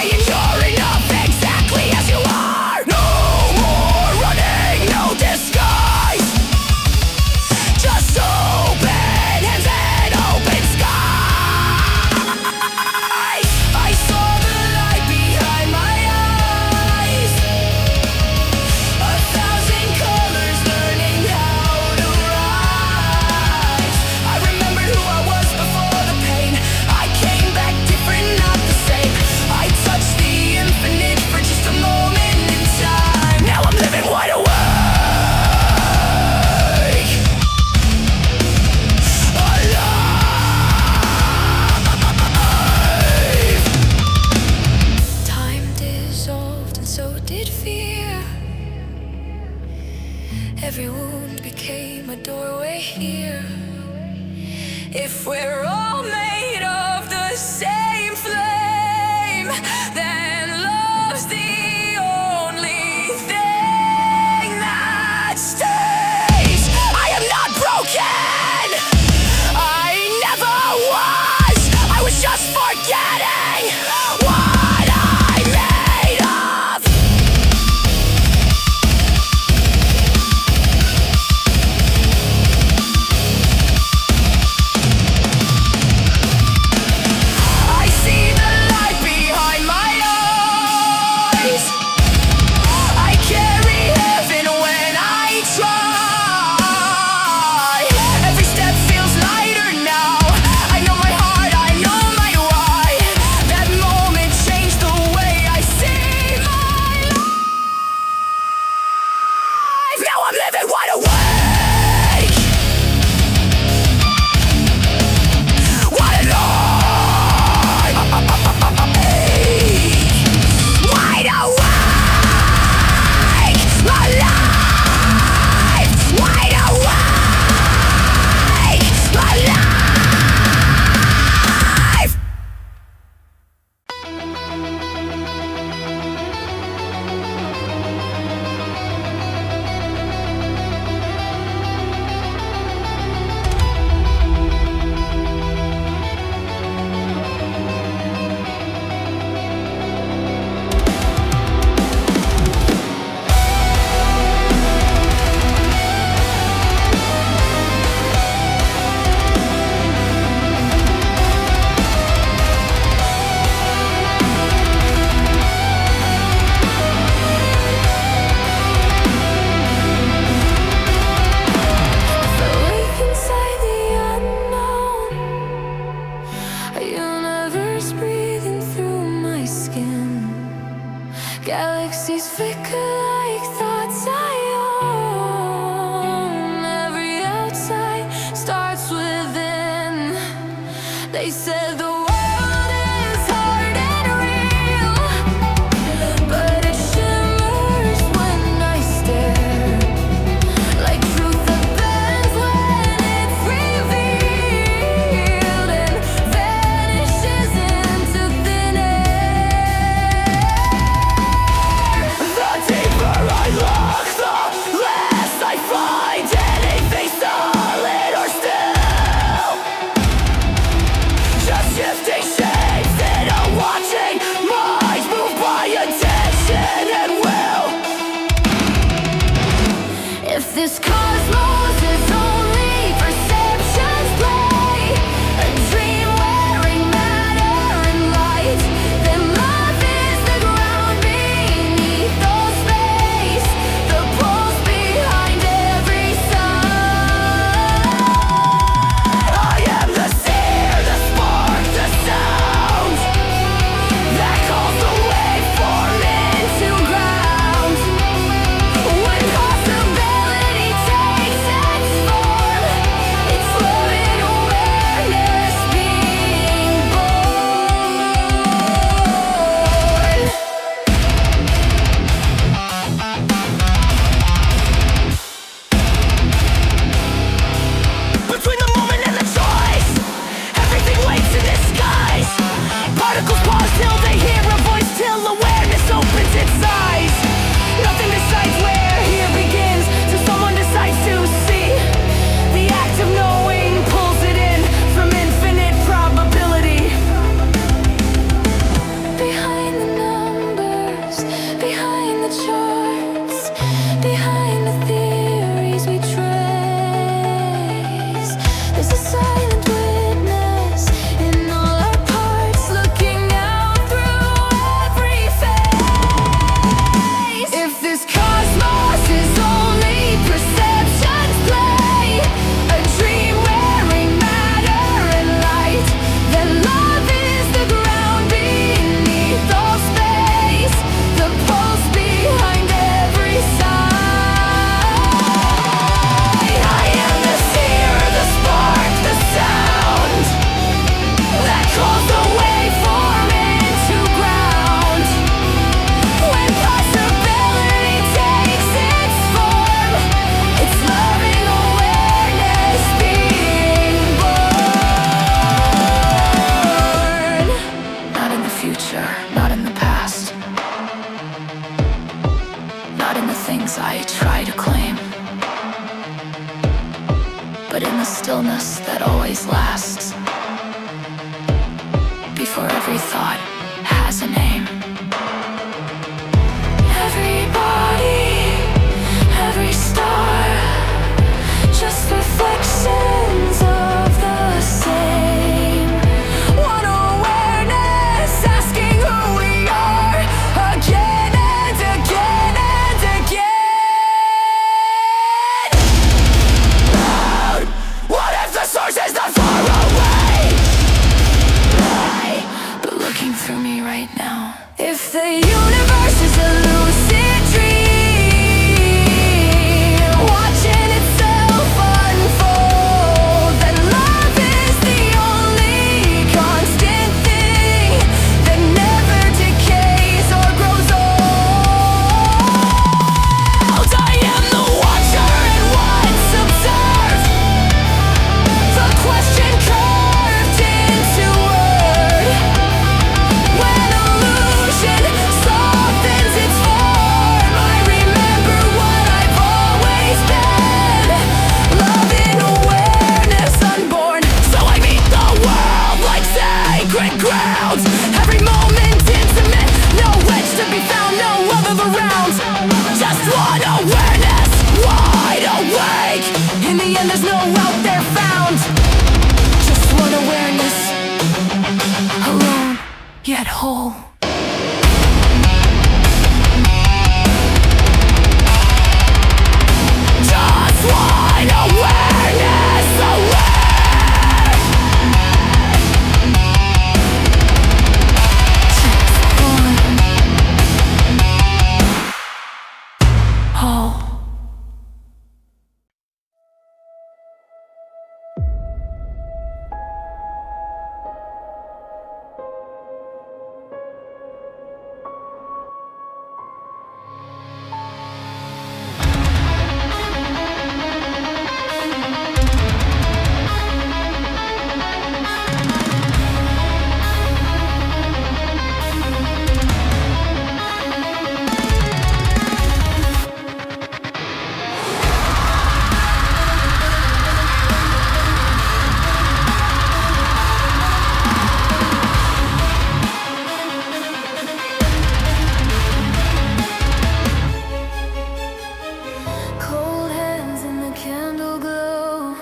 saying you're enough exactly as you are. No more running, no disguise. Just open hands and open skies. I saw the light behind my eyes. 1,000 colors learning how to rise. I remembered who I was before the pain. I came back different, not the same. I touched the infinite for just a moment in time. Now I'm living wide awake. Time dissolved and so did fear. Every wound became a doorway here. If we're all made of the same flame, then love's the only thing that stays. I am not broken. I never was. I was just forgetting what I'm made of. I see the light behind my eyes. I carry heaven when I try. Every step feels lighter now. I know my heart, I know my why. That moment changed the way I see my life. Now I'm living wide awake. What an eye. Wide awake. Alive. Wide awake. Alive. Awake inside the unknown. A universe breathing through my skin. Galaxies flicker like thoughts I own. Every outside starts within. They said the world is hard and real, but it shimmers when I stare. Like truth that bends when it's revealed and vanishes into thin air. The deeper I look, stillness that always lasts. Before every thought has a name. Every body, every star, just reflections of the same. One awareness asking who we are again and again and again. Loud. What if the source is not far away? But looking through me right now. If the universe is a lucid dream, watching itself unfold, then love is the only constant thing that never decays or grows old. I am the watcher and what's observed. The question curved into word. When illusion softens its form, I remember what I've always been. Love in awareness unborn. So I meet the world like sacred grounds. Every moment intimate, no edge to be found, no other around. Just one awareness, wide awake. In the end there's no out there found. Just one awareness, alone yet whole. Just one awareness, awake. Just one whole. Cold hands in the candle glow,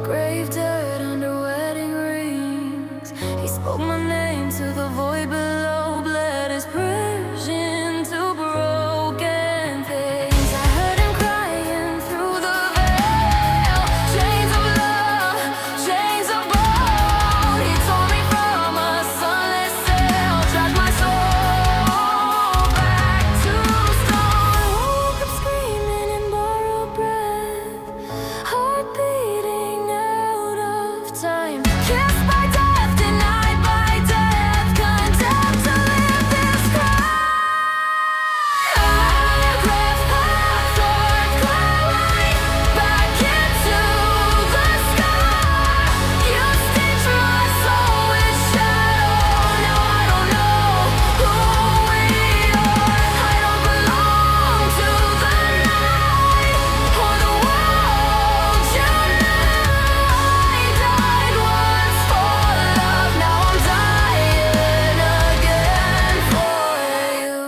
grave dirt under wedding rings. He spoke my name to the void below, bled his prayers into broken things. I heard him crying through the veil, chains of love, chains of bone. He tore me from a sunless sail, dragged my soul back to stone. Woke up screaming in borrowed breath, heart beating out of time. Kissed by death, denied by death, condemned to live this cry. Breath of thorn, glowing back into the sky. You stitched my soul with shadow. Now I don't know who we are. I don't belong to the night or the world. You know I died once for love. Now I'm dying again for you.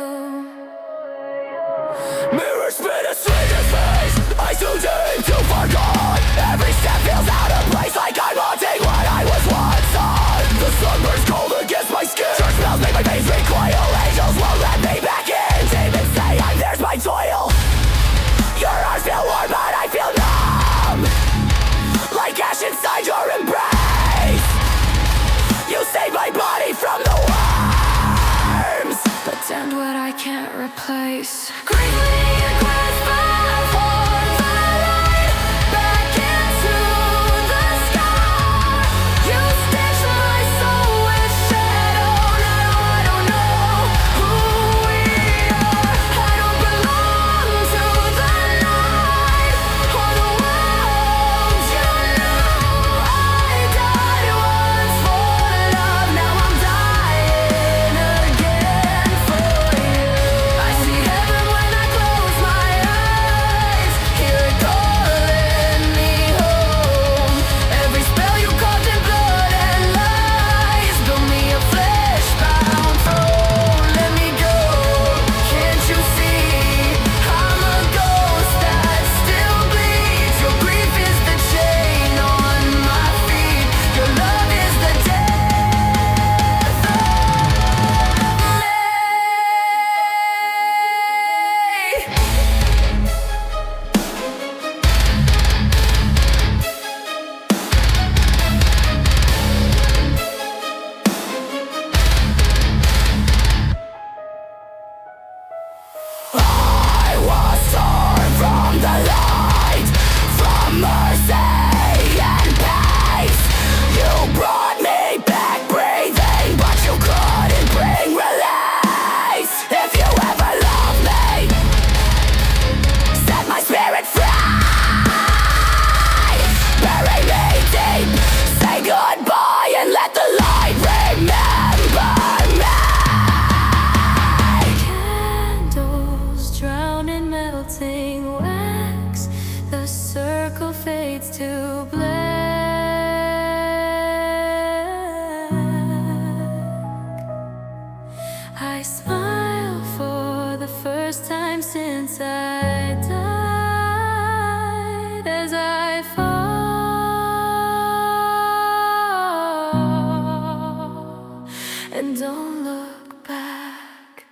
Mirror spit a stranger's face. I too deep to forget. Every step feels out of place, like I'm haunting what I was once on. The sun burns cold against my skin. Church bells make my veins recoil. Angels won't let me back in. Demons say I'm theirs by toil. Your arms feel warm, but I feel numb, like ash inside your embrace. You save my body from the worms, but damned what I can't replace. Gravely and grasp for the light, back into the sky. You stitched my soul with shadow. Now I don't know who we are. I don't belong to the night or the world. You know I died once for love. Now I'm dying again for you. I see heaven when I close I smile for the first time since I died as I fall and don't look back.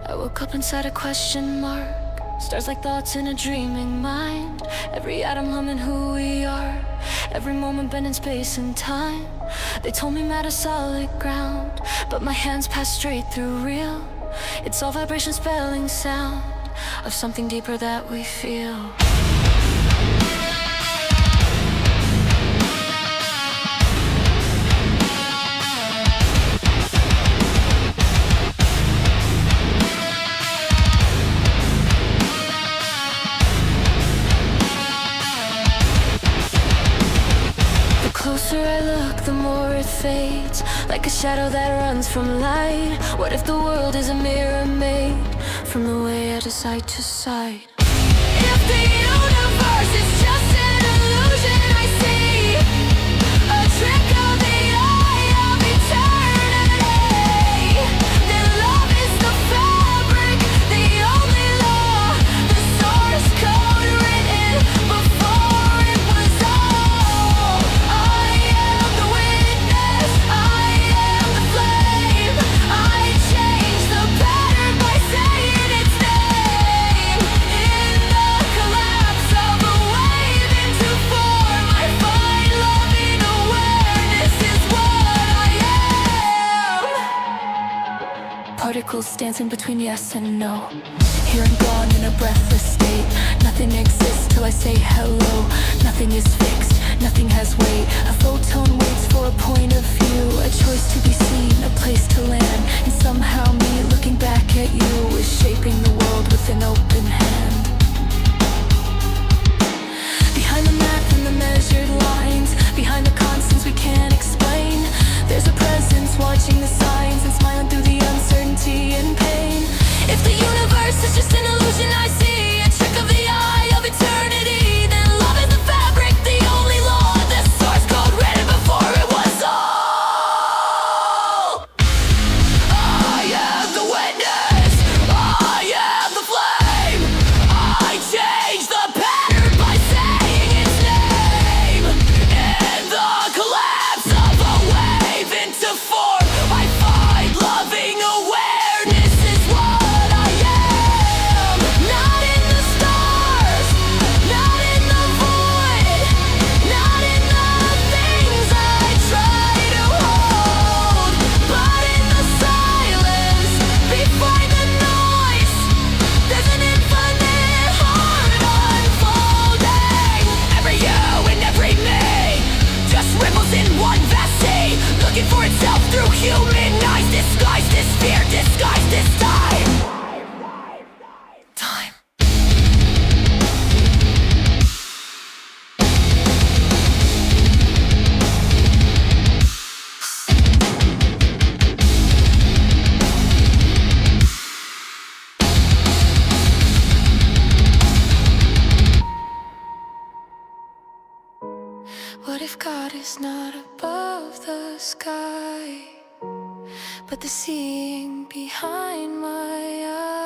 I woke up inside a question mark. Stars like thoughts in a dreaming mind. Every atom humming who we are. Every moment bent in space and time. They told me matter solid ground, but my hands pass straight through real. It's all vibration spelling sound of something deeper that we feel. The closer I look, the more it fades, like a shadow that runs from light. What if the world is a mirror made from the way I decide to sight? If the universe is just an illusion I see, a trick of the eye of eternity, then love is the fabric, the only law, the source code written before it was all. I am the witness, I am the flame. I change the pattern by saying its name. In the collapse of a wave into form, I find loving awareness is what I am. Particles dancing between yes and no, here and gone in a breathless state. Nothing exists till I say hello. Nothing is fixed, nothing has weight. A photon waits for a point of view, a choice to be seen, a place to land. And somehow me looking back at you is shaping the world with an open hand. Behind the math and the measured lines, behind the constants we can't explain, there's a presence watching the signs and smiling through the uncertainty and pain. If the universe is just an illusion I see, a trick of the eye of eternity, then love is the fabric, the only law, the source code written before it was all. I am the witness, I am the flame. I change the pattern by saying its name. In the collapse of a wave into form, I find loving awareness is what I am. Not in the stars, not in the void, not in the things I try to hold, but in the silence, behind the noise, there's an infinite heart unfolding. Every you and every me, just ripples in one vast sea, looking for itself through human eyes. Disguise this fear, disguise this time. What if God is not above the sky, but the seeing behind my eyes?